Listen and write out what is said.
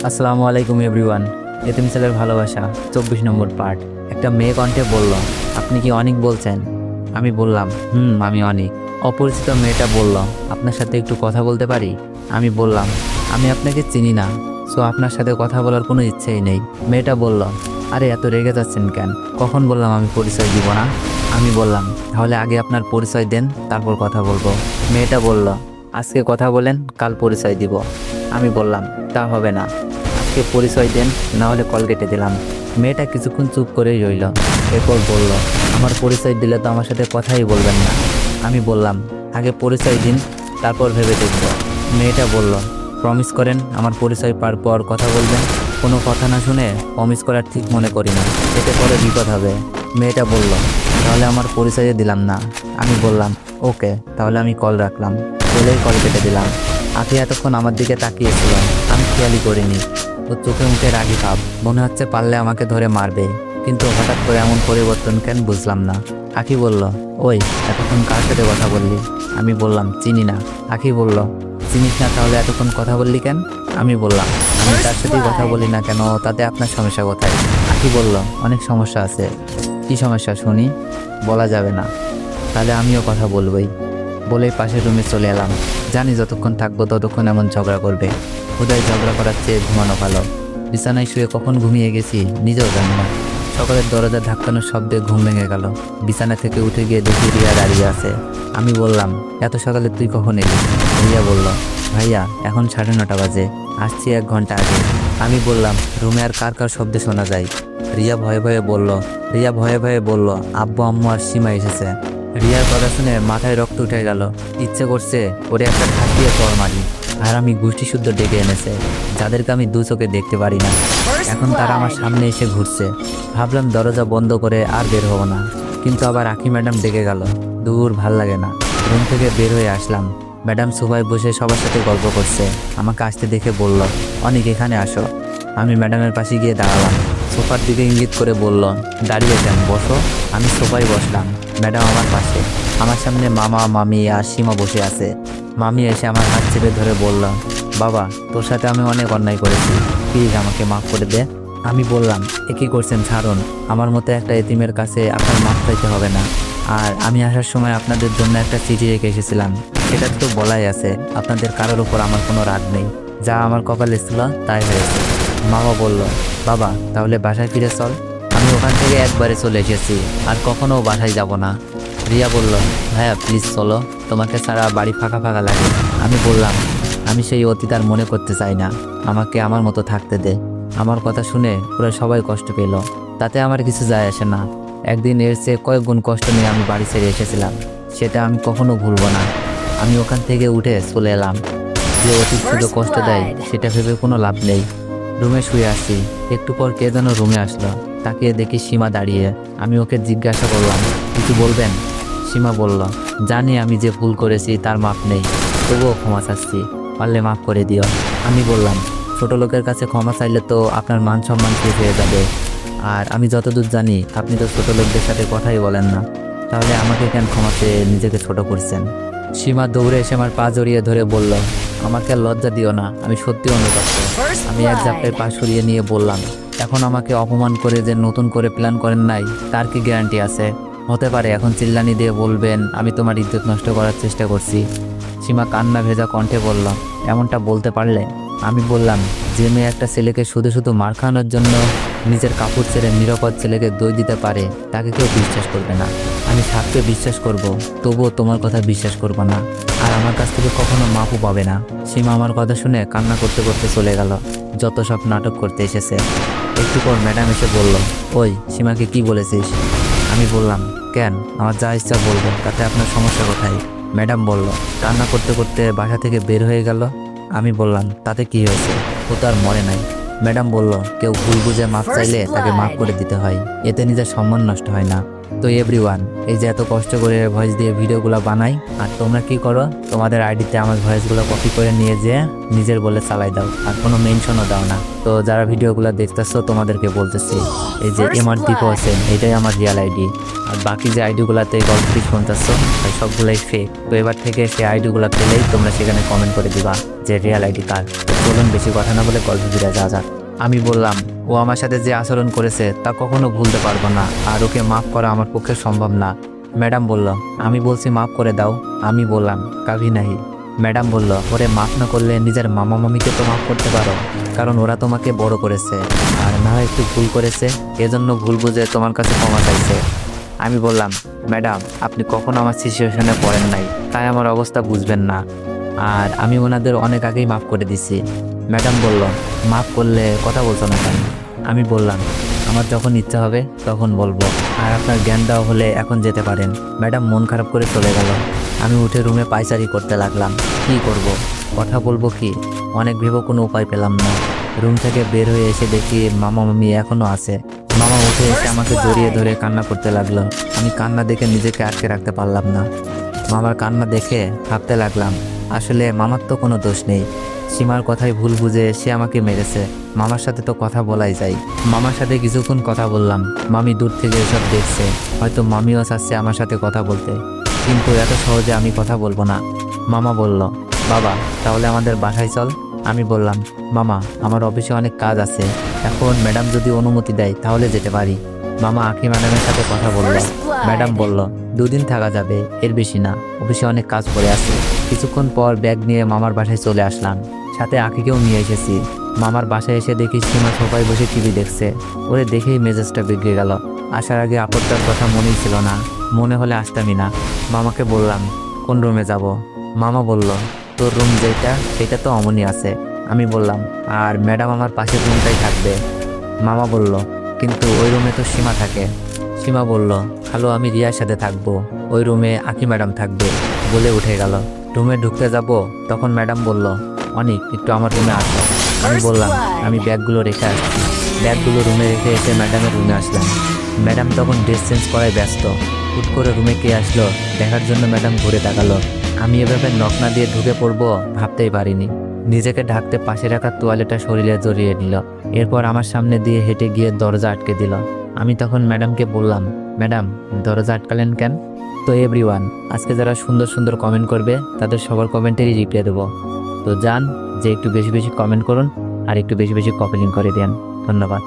আসসালামু আলাইকুম এভরিওয়ান। এতিম ছেলের ভালোবাসা 24 নম্বর পার্ট। একটা মেয়ে কণ্ঠে বলল, আপনি কি অনিক বলছেন? আমি বললাম, আমি অনিক। অপরিচিত মেয়েটা বলল, আপনার সাথে একটু কথা বলতে পারি? আমি বললাম, আমি আপনাকে চিনি না, সো আপনার সাথে কথা বলার কোনো ইচ্ছেই নেই। মেয়েটা বলল, আরে এত রেগে যাচ্ছেন কেন? কখন বললাম আমি পরিচয় দিব না? আমি বললাম, তাহলে আগে আপনার পরিচয় দেন, তারপর কথা বলবো। মেয়েটা বলল, আজকে কথা বলেন, কাল পরিচয় দিব। আমি বললাম, তা হবে না, আজকে পরিচয় দেন, না হলে কল কেটে দিলাম। মেয়েটা কিছুক্ষণ চুপ করেই রইল, এরপর বলল, আমার পরিচয় দিলে তো আমার সাথে কথাই বলবেন না। আমি বললাম, আগে পরিচয় দিন, তারপর ভেবে দেখব। মেয়েটা বলল, প্রমিস করেন আমার পরিচয় পাওয়ার পর কথা বলবেন? কোনো কথা না শুনে প্রমিস করার ঠিক মনে করি না, এতে পরে বিপদ হবে। মেয়েটা বলল, তাহলে আমার পরিচয় দিলাম না। আমি বললাম, ওকে, তাহলে আমি কল রাখলাম। বলেই কল কেটে দিলাম। আখি এতক্ষণ আমার দিকে তাকিয়েছিল, আমি খেয়ালই করিনি। ওর চোখে মুখে রাগি ভাব, মনে হচ্ছে পারলে আমাকে ধরে মারবে। কিন্তু হঠাৎ করে এমন পরিবর্তন কেন বুঝলাম না। আখি বলল, ওই এতক্ষণ কার সাথে কথা বললি? আমি বললাম, চিনি না। আখি বলল, চিনিস না, তাহলে এতক্ষণ কথা বললি কেন? আমি বললাম, আমি তার সাথেই কথা বলি না কেন, তাতে আপনার সমস্যা কোথায়? আখি বলল, অনেক সমস্যা আছে। কি সমস্যা শুনি? বলা যাবে না। তাহলে আমিও কথা বলবই। বলেই পাশের রুমে চলে এলাম। জানি যতক্ষণ থাকবো ততক্ষণ এমন ঝগড়া করবে। হুদায় ঝগড়া করার চেয়ে ঘুমানো ভালো। বিছানায় শুয়ে কখন ঘুমিয়ে গেছি নিজেও জানি না। সকালের দরজা ধাক্কানোর শব্দে ঘুম ভেঙে গেল। বিছানা থেকে উঠে গিয়ে দেখি রিয়া দাঁড়িয়ে আছে। আমি বললাম, এত সকালে তুই কখন এলি? রিয়া বলল, ভাইয়া এখন 9:30 বাজে, আসছি 1 ঘন্টা আগে। আমি বললাম, রুমে আর কার কার শব্দে শোনা যায়? রিয়া ভয়ে ভয়ে বলল, আব্বু আম্মু আর সীমা এসেছে। রিয়ার কথা শুনে মাথায় রক্ত উঠে গেল। ইচ্ছে করছে ওরে একটা ঠাকিয়ে চড় মারি। আর আমি গোষ্ঠী শুদ্ধ ডেকে এনেছে, যাদেরকে আমি দু চোখে দেখতে পারি না। এখন তারা আমার সামনে এসে ঘুরছে। ভাবলাম দরজা বন্ধ করে আর বের হব না, কিন্তু আবার আখি ম্যাডাম ডেকে গেল। দূর, ভাল লাগে না। রুম থেকে বের হয়ে আসলাম। ম্যাডাম সোফায় বসে সবার সাথে গল্প করছে। আমাকে আসতে দেখে বলল, অনেক এখানে আসো। আমি ম্যাডামের পাশে গিয়ে দাঁড়ালাম। সোফার দিকে ইঙ্গিত করে বলল, দাঁড়িয়ে যান, বসো। আমি সোফায় বসলাম। ম্যাডাম আমার পাশে। আমার সামনে মামা মামি আর সীমা বসে আছে। মামি এসে আমার হাত চেপে ধরে বলল, বাবা, তোর সাথে আমি অনেক অন্যায় করেছি, প্লিজ আমাকে মাফ করে দে। আমি বললাম, এ কি করছেন, ছাড়ুন। আমার মতো একটা এতিমের কাছে আপনার মাফ চাইতে হবে না। আর আমি আসার সময় আপনাদের জন্য একটা চিঠি রেখে এসেছিলাম, সেটা তো বলাই আছে আপনাদের কারোর উপর আমার কোনো রাগ নেই। যা আমার কপালে ছিল তাই হয়েছে। মামা বলল, বাবা, তাহলে বাসায় ফিরে চল। আমি ওখান থেকে একবারে চলে এসেছি, আর কখনো বাসায় যাব না। রিয়া বলল, ভাইয়া প্লিজ চলো, তোমাকে ছাড়া বাড়ি ফাঁকা ফাঁকা লাগে। আমি বললাম, আমি সেই অতীত আর মনে করতে চাই না, আমাকে আমার মতো থাকতে দে। আমার কথা শুনে পুরো সবাই কষ্ট পেল, তাতে আমার কিছু যায় আসে না। একদিন এর চেয়ে কয়েক গুণ কষ্ট নিয়ে আমি বাড়ি ছেড়ে এসেছিলাম, সেটা আমি কখনো ভুলবো না। আমি ওখান থেকে উঠে চলে এলাম। যে অতীত শুধু কষ্ট দেয় সেটা ভেবে কোনো লাভ নেই। রুমে শুয়ে আসি। একটু পর কে যেন রুমে আসলো। তাকিয়ে দেখি সীমা দাঁড়িয়ে। আমি ওকে জিজ্ঞাসা করলাম, কিছু বলবেন? সীমা বলল, জানি আমি যে ভুল করেছি তার মাপ নেই, তবুও ক্ষমা চাচ্ছি, পারলে মাফ করে দিও। আমি বললাম, ছোট লোকের কাছে ক্ষমা চাইলে তো আপনার মান সম্মান শেষ হয়ে যাবে। আর আমি যতদূর জানি আপনি তো ছোট লোকদের সাথে কথাই বলেন না, তাহলে আমাকে কেন ক্ষমা চেয়ে নিজেকে ছোট করছেন? সীমা দৌড়ে এসে আমার পা জড়িয়ে ধরে বলল, আমাকে আর লজ্জা দিও না, আমি সত্যি অনুতপ্ত। আমি এক ঝাপটায় পা সরিয়ে নিয়ে বললাম, এখন আমাকে অপমান করে যে নতুন করে প্ল্যান করেন নাই, তার কি গ্যারান্টি আছে? হতে পারে এখন চিল্লানি দিয়ে বলবেন আমি তোমার ইজ্জত নষ্ট করার চেষ্টা করছি। সীমা কান্না ভেজা কণ্ঠে বলল, এমনটা বলতে পারলে? আমি বললাম, যে মেয়ে একটা ছেলেকে শুধু শুধু মার খাওয়ানোর জন্য নিজের কাপড় ছেড়ে নিরাপদ ছেলেকে দই দিতে পারে, তাকে কেউ বিশ্বাস করবে না। আমি সাপকে বিশ্বাস করব, তবুও তোমার কথা বিশ্বাস করব না, আর আমার কাছ থেকে কখনো মাপও পাবে না। সীমা আমার কথা শুনে কান্না করতে করতে চলে গেল। যত সব নাটক করতে এসেছে। একটু পর ম্যাডাম এসে বলল, ওই সীমাকে কি বলেছিস? আমি বললাম, কেন, আমার যা ইচ্ছা বলবো, তাতে আপনার সমস্যা কোথায়? ম্যাডাম বলল, কান্না করতে করতে বাসা থেকে বের হয়ে গেল। আমি বললাম, তাতে কি হয়েছে, ও তো আর মরে নাই। ম্যাডাম বলল, কেউ ভুল বুঝে মাফ চাইলে তাকে মাফ করে দিতে হয়, এতে নিজের সম্মান নষ্ট হয় না। তো এভরিওয়ান, এই যে এত কষ্ট করে ভয়েস দিয়ে ভিডিওগুলো বানাই, আর তোমরা কি করো, তোমাদের আইডিতে আমার ভয়েসগুলো কপি করে নিয়ে যেয়ে নিজের বলে চালাই দাও, আর কোনো মেনশনও দাও না। তো যারা ভিডিওগুলো দেখতেছো তোমাদেরকে বলতেছি, এই যে এমআর দীপ হোসেন, এটাই আমার রিয়াল আইডি। আর বাকি যে আইডিগুলোতে গল্পটি শুনতেছো সবগুলাই ফেক। তো এবার থেকে সেই আইডিগুলো পেলেই তোমরা সেখানে কমেন্ট করে দিবা যে রিয়াল আইডি কার। চলুন বেশি কথা না বলে গল্প ফিরে যা যাক। আমি বললাম, ও আমার সাথে যে আচরণ করেছে তা কখনো ভুলতে পারবো না, আর ওকে মাফ করা আমার পক্ষে সম্ভব না। ম্যাডাম বলল, আমি বলছি মাফ করে দাও। আমি বললাম, কাভি নাহি। ম্যাডাম বলল, ওরে মাফ না করলে নিজের মামা মামিকে তো মাফ করতে পারো, কারণ ওরা তোমাকে বড় করেছে, আর না হয় একটু ভুল করেছে, এজন্য ভুল বুঝে তোমার কাছে ক্ষমা চাইছে। আমি বললাম, ম্যাডাম আপনি কখনো আমার সিচুয়েশনে পড়েন নাই, তাই আমার অবস্থা বুঝবেন না, আর আমি ওনাদের অনেক আগেই মাফ করে দিছি। ম্যাডাম বলল, মাফ করলে কথা বলছো না কেন? আমি বললাম, আমার যখন ইচ্ছা হবে তখন বলবো, আর আপনার জ্ঞান দেওয়া হলে এখন যেতে পারেন। ম্যাডাম মন খারাপ করে চলে গেল। আমি উঠে রুমে পায়চারি করতে লাগলাম। কি করব, কথা বলবো কি, অনেক ভেবে কোনো উপায় পেলাম না। রুম থেকে বের হয়ে এসে দেখি মামা মামি এখনো আছে। মামা উঠে এসে আমাকে জড়িয়ে ধরে কান্না করতে লাগলো। আমি কান্না দেখে নিজেকে আটকে রাখতে পারলাম না। মামার কান্না দেখে ভাবতে লাগলাম, আসলে মামার তো কোনো দোষ নেই, সীমার কথাই ভুল বুঝে সে আমাকে মেরেছে। মামার সাথে তো কথা বলাই যায়। মামার সাথে কিছুক্ষণ কথা বললাম। মামি দূর থেকে এসব দেখছে, হয়তো মামিও চাচ্ছে আমার সাথে কথা বলতে, কিন্তু এত সহজে আমি কথা বলবো না। মামা বলল, বাবা তাহলে আমাদের বাসায় চল। আমি বললাম, মামা আমার অফিসে অনেক কাজ আছে, এখন ম্যাডাম যদি অনুমতি দেয় তাহলে যেতে পারি। মামা আঁখি ম্যাডামের সাথে কথা বলল। ম্যাডাম বলল, 2 দিন থাকা যাবে, এর বেশি না, অফিসে অনেক কাজ পড়ে আছে। কিছুক্ষণ পর ব্যাগ নিয়ে মামার বাসায় চলে আসলাম, সাথে আঁখিকেও নিয়ে এসেছি। মামার বাসায় এসে দেখি সীমা সোফায় বসে টিভি দেখছে। ওরে দেখেই মেজাজটা বিগড়ে গেল। আসার আগে আপত্তার কথা মনেই ছিল না, মনে হলে আসতামই না। মামাকে বললাম, কোন রুমে যাব? মামা বলল, তোর রুম যেটা সেটা তো অমনি আছে। আমি বললাম, আর ম্যাডাম আমার পাশের রুমটাই থাকবে। মামা বলল, কিন্তু ওই রুমে তো সীমা থাকে। সীমা বলল, খালো আমি রিয়ার সাথে থাকবো, ওই রুমে আঁকি ম্যাডাম থাকবে, বলে উঠে গেল। রুমে ঢুকতে যাব, তখন ম্যাডাম বলল, অনেক একটু আমার রুমে আসো। আমি বললাম, আমি ব্যাগগুলো রেখে আসছি। ব্যাগগুলো রুমে রেখে এসে ম্যাডামের রুমে আসলাম। ম্যাডাম তখন ড্রেস চেঞ্জ করায় ব্যস্ত। হুট করে রুমে কে আসলো দেখার জন্য ম্যাডাম ঘুরে তাকালো। আমি এভাবে নক না দিয়ে ঢুকে পড়বো ভাবতেই পারিনি। নিজেকে ঢাকতে পাশে রাখা তোয়ালেটা শরীরে জড়িয়ে নিল। এরপর আমার সামনে দিয়ে হেঁটে গিয়ে দরজা আটকে দিল। আমি তখন ম্যাডামকে বললাম, ম্যাডাম দরজা আটকালেন কেন? তো এভরিওয়ান, আজকে যারা সুন্দর সুন্দর কমেন্ট করবে তাদের সবার কমেন্টেরই রিপ্লাই দেবো। তো যান যে একটু বেশি বেশি কমেন্ট করুন, আর একটু বেশি বেশি কপি লিঙ্ক করে দেন। ধন্যবাদ।